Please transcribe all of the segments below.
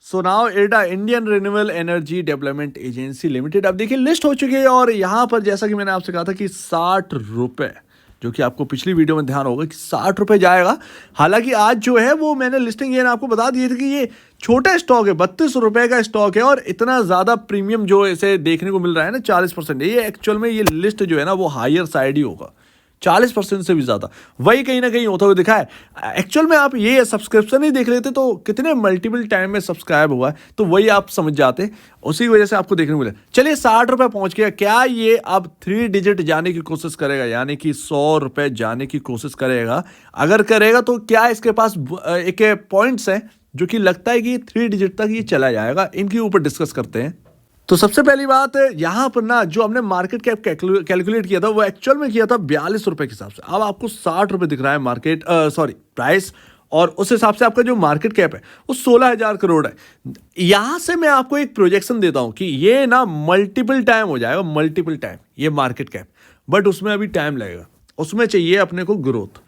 So now एडा Indian renewable energy development agency limited अब देखिए लिस्ट हो चुकी है और यहाँ पर जैसा कि मैंने आपसे कहा था कि 60 रुपये, जो कि आपको पिछली वीडियो में ध्यान होगा कि 60 रुपये जाएगा। हालांकि आज जो है वो मैंने लिस्टिंग ये आपको बता दिए थे कि ये छोटा स्टॉक है, 32 रुपये का स्टॉक है और इतना ज़्यादा प्रीमियम जो इसे देखने को मिल रहा है ना 40%, ये एक्चुअल में ये लिस्ट जो है ना वो हायर साइड ही होगा, 40% से भी ज़्यादा वही कहीं ना कहीं होता हुआ दिखा है। एक्चुअल में आप ये सब्सक्रिप्शन ही देख लेते तो कितने मल्टीपल टाइम में सब्सक्राइब हुआ है तो वही आप समझ जाते, उसी वजह से आपको देखने को मिला। चलिए 60 रुपये पहुंच गया, क्या ये अब 3 डिजिट जाने की कोशिश करेगा, यानी कि 100 रुपये जाने की कोशिश करेगा? अगर करेगा तो क्या इसके पास एक पॉइंट्स हैं जो कि लगता है कि 3 डिजिट तक ये चला जाएगा, इनके ऊपर डिस्कस करते हैं। तो सबसे पहली बात यहाँ पर ना जो हमने मार्केट कैप कैलकुलेट किया था वो एक्चुअल में किया था 42 रुपये के हिसाब से। अब आपको 60 रुपये दिख रहा है मार्केट प्राइस, और उस हिसाब से आपका जो मार्केट कैप है वो 16,000 करोड़ है। यहाँ से मैं आपको एक प्रोजेक्शन देता हूँ कि ये ना मल्टीपल टाइम हो जाएगा, मल्टीपल टाइम ये मार्केट कैप, बट उसमें अभी टाइम लगेगा, उसमें चाहिए अपने को ग्रोथ,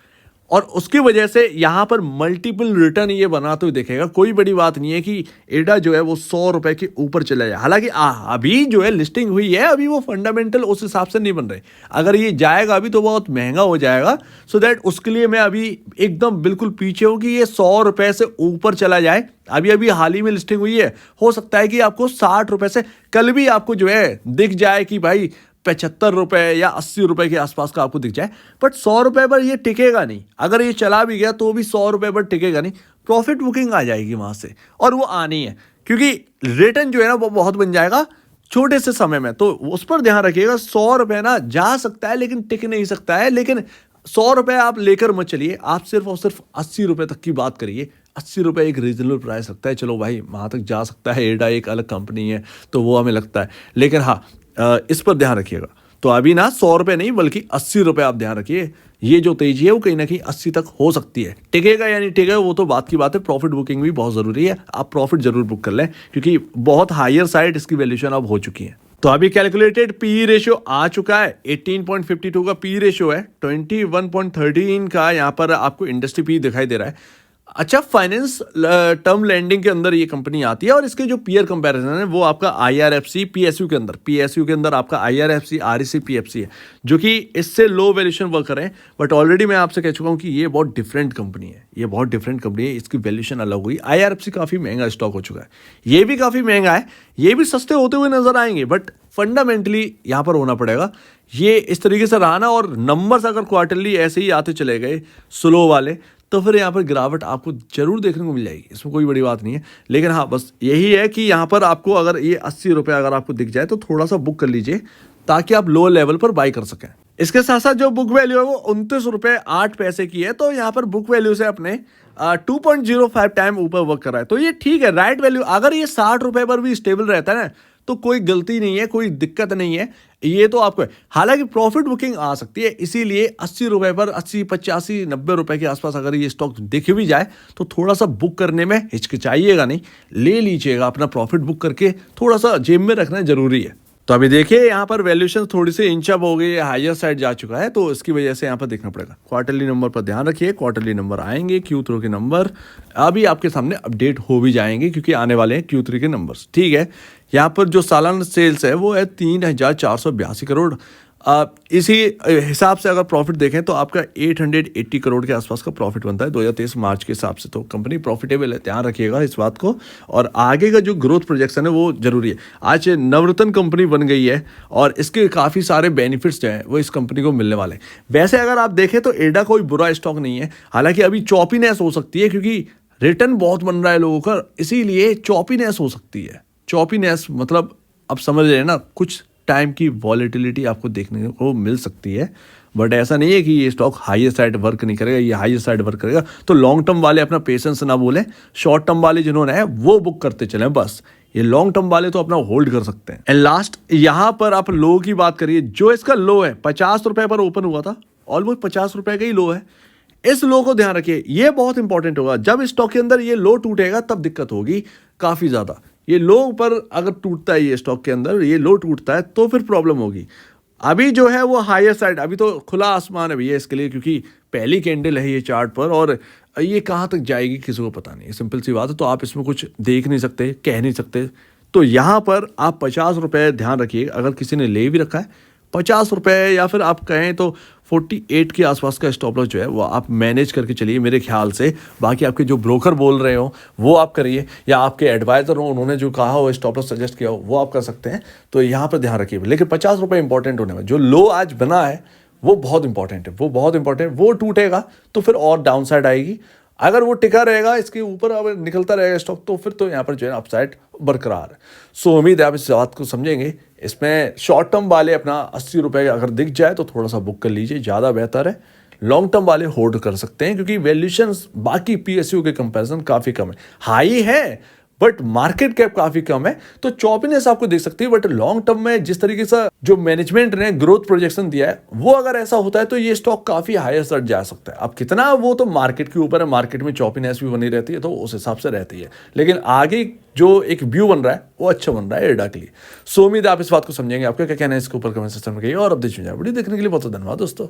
और उसकी वजह से यहाँ पर मल्टीपल रिटर्न ये बनाते हुए देखेगा। कोई बड़ी बात नहीं है कि एडा जो है वो 100 रुपये के ऊपर चला जाए। हालांकि अभी जो है लिस्टिंग हुई है, अभी वो फंडामेंटल उस हिसाब से नहीं बन रहे। अगर ये जाएगा अभी तो बहुत महंगा हो जाएगा, सो दैट उसके लिए मैं अभी एकदम बिल्कुल पीछे हूँ कि ये 100 रुपये से ऊपर चला जाए। अभी हाल ही में लिस्टिंग हुई है, हो सकता है कि आपको 60 रुपये से कल भी आपको जो है दिख जाए कि भाई 75 रुपये या 80 रुपये के आसपास का आपको दिख जाए, बट 100 रुपये पर ये टिकेगा नहीं। अगर ये चला भी गया तो भी 100 रुपये पर टिकेगा नहीं, प्रॉफिट बुकिंग आ जाएगी वहां से, और वो आनी है क्योंकि रिटर्न जो है ना वो बहुत बन जाएगा छोटे से समय में। तो उस पर ध्यान रखिएगा, 100 रुपये ना जा सकता है लेकिन टिक नहीं सकता है। लेकिन 100 रुपये आप लेकर मत चलिए, आप सिर्फ और सिर्फ 80 रुपये तक की बात करिए। 80 रुपये एक रीजनेबल प्राइस लगता है, चलो भाई वहाँ तक जा सकता है, एडा एक अलग कंपनी है तो वो हमें लगता है। लेकिन हाँ, इस पर ध्यान रखिएगा। तो अभी ना 100 रुपये नहीं बल्कि 80 रुपये आप ध्यान रखिए। ये जो तेजी है वो कहीं ना कहीं 80 तक हो सकती है। टिकेगा या नहीं टिकेगा वो तो बात की बात है, प्रॉफिट बुकिंग भी बहुत ज़रूरी है। आप प्रॉफिट जरूर बुक कर लें क्योंकि बहुत हायर साइड इसकी वैल्यूएशन अब हो चुकी है। तो अभी कैलकुलेटेड पी रेशियो आ चुका है, 18.52 का पी रेशियो है, 21.13 का यहाँ पर आपको इंडस्ट्री पी दिखाई दे रहा है। अच्छा, फाइनेंस टर्म लैंडिंग के अंदर ये कंपनी आती है और इसके जो पीयर कंपैरिजन है वो आपका आईआरएफसी पीएसयू के अंदर आपका आईआरएफसी आरईसी पीएफसी है, जो कि इससे लो वैल्यूएशन वर्क कर रहे हैं। बट ऑलरेडी मैं आपसे कह चुका हूँ कि ये बहुत डिफरेंट कंपनी है, ये बहुत डिफरेंट कंपनी है, इसकी वैल्यूएशन अलग हुई। आईआरएफसी काफ़ी महंगा स्टॉक हो चुका है, ये भी काफ़ी महंगा है, ये भी सस्ते होते हुए नजर आएंगे, बट फंडामेंटली यहाँ पर होना पड़ेगा। ये इस तरीके से रहा ना, और नंबर्स अगर क्वार्टरली ऐसे ही आते चले गए स्लो वाले, तो फिर यहाँ पर गिरावट आपको जरूर देखने को मिल जाएगी, इसमें कोई बड़ी बात नहीं है। लेकिन हाँ, बस यही है कि यहाँ पर आपको अगर ये 80 रुपये अगर आपको दिख जाए तो थोड़ा सा बुक कर लीजिए ताकि आप लो लेवल पर बाई कर सकें। इसके साथ साथ जो बुक वैल्यू है वो 29 रुपये 8 पैसे की है, तो यहाँ पर बुक वैल्यू से अपने 2.05 टाइम ऊपर वर्क कर रहा है, तो ये ठीक है, राइट वैल्यू। अगर ये 60 रुपये पर भी स्टेबल रहता है ना तो कोई गलती नहीं है, कोई दिक्कत नहीं है, ये तो आपको है। हालांकि प्रॉफिट बुकिंग आ सकती है, इसीलिए 80 रुपये पर 80 85 90 रुपये के आसपास अगर ये स्टॉक दिख भी जाए तो थोड़ा सा बुक करने में हिचकिचाइएगा नहीं, ले लीजिएगा अपना प्रॉफिट बुक करके, थोड़ा सा जेब में रखना जरूरी है। तो अभी देखिए यहाँ पर वैल्यूएशन थोड़ी सी इंच अप हो गई है, हायर साइड जा चुका है, तो इसकी वजह से यहाँ पर देखना पड़ेगा। क्वार्टरली नंबर पर ध्यान रखिए, क्वार्टरली नंबर आएंगे, Q3 के नंबर अभी आपके सामने अपडेट हो भी जाएंगे क्योंकि आने वाले हैं Q3 के नंबर्स, ठीक है। यहाँ पर जो सालाना सेल्स है वो है 3,482 करोड़। इसी हिसाब से अगर प्रॉफिट देखें तो आपका 880 करोड़ के आसपास का प्रॉफिट बनता है 2023 मार्च के हिसाब से। तो कंपनी प्रॉफिटेबल है, ध्यान रखिएगा इस बात को, और आगे का जो ग्रोथ प्रोजेक्शन है वो जरूरी है। आज नवरत्न कंपनी बन गई है और इसके काफ़ी सारे बेनिफिट्स जो हैं वो इस कंपनी को मिलने वाले हैं। वैसे अगर आप देखें तो एडा कोई बुरा स्टॉक नहीं है, हालांकि अभी चॉपीनेस हो सकती है क्योंकि रिटर्न बहुत बन रहा है लोगों का, इसीलिए चॉपीनेस हो सकती है। चॉपीनेस मतलब अब समझ रहे हैं ना, कुछ टाइम की वॉलेटिलिटी आपको देखने को मिल सकती है, बट ऐसा नहीं है कि ये स्टॉक हाईएस्ट साइड वर्क नहीं करेगा, ये हाईएस्ट साइड वर्क करेगा। तो लॉन्ग टर्म वाले अपना पेशेंस ना बोलें, शॉर्ट टर्म वाले जिन्होंने है वो बुक करते चलें बस। ये लॉन्ग टर्म वाले तो अपना होल्ड कर सकते हैं। एंड लास्ट यहाँ पर आप लो की बात करिए, जो इसका लो है 50 रुपये पर ओपन हुआ था, ऑलमोस्ट 50 रुपये का ही लो है। इस लो को ध्यान रखिए, ये बहुत इंपॉर्टेंट होगा। जब स्टॉक के अंदर ये लो टूटेगा तब दिक्कत होगी काफ़ी ज़्यादा। ये लो पर अगर टूटता है, ये स्टॉक के अंदर ये लो टूटता है तो फिर प्रॉब्लम होगी। अभी जो है वो हायर साइड, अभी तो खुला आसमान है भैया इसके लिए, क्योंकि पहली कैंडल है ये चार्ट पर और ये कहाँ तक जाएगी किसी को पता नहीं, सिंपल सी बात है। तो आप इसमें कुछ देख नहीं सकते, कह नहीं सकते। तो यहाँ पर आप 50 रुपये ध्यान रखिए, अगर किसी ने ले भी रखा है 50 रुपये, या फिर आप कहें तो 48 के आसपास का स्टॉप लॉस जो है वो आप मैनेज करके चलिए मेरे ख्याल से। बाकी आपके जो ब्रोकर बोल रहे हो वो आप करिए, या आपके एडवाइज़र हो उन्होंने जो कहा हो स्टॉप लॉस सजेस्ट किया हो वो आप कर सकते हैं। तो यहाँ पर ध्यान रखिए, लेकिन 50 रुपये इंपॉर्टेंट होने में, जो लो आज बना है वो बहुत इंपॉर्टेंट है, वो बहुत इंपॉर्टेंट। वो टूटेगा तो फिर और डाउन साइड आएगी। अगर वो टिका रहेगा, इसके ऊपर अगर निकलता रहेगा स्टॉक, तो फिर तो यहाँ पर जो है अपसाइड बरकरार है। सो उम्मीद है आप इस बात को समझेंगे। इसमें शॉर्ट टर्म वाले अपना 80 रुपये अगर दिख जाए तो थोड़ा सा बुक कर लीजिए, ज़्यादा बेहतर है। लॉन्ग टर्म वाले होल्ड कर सकते हैं, क्योंकि वैल्यूएशंस बाकी पीएसयू के कंपैरिजन काफ़ी कम है। हाई है बट मार्केट कैप काफी कम है, तो चॉपीनेस आपको देख सकती है। बट लॉन्ग टर्म में जिस तरीके से जो मैनेजमेंट ने ग्रोथ प्रोजेक्शन दिया है, वो अगर ऐसा होता है तो ये स्टॉक काफी हायर तक जा सकता है। अब कितना, वो तो मार्केट के ऊपर है, मार्केट में चॉपीनेस भी बनी रहती है तो उस हिसाब से रहती है। लेकिन आगे जो एक व्यू बन रहा है वो अच्छा बन रहा है एडा के लिए। सो उम्मीद है आप इस बात को समझेंगे। आपका क्या कहना है इसके ऊपर कमेंट सेक्शन में कहिए, और अब वीडियो देखने के लिए बहुत धन्यवाद दोस्तों।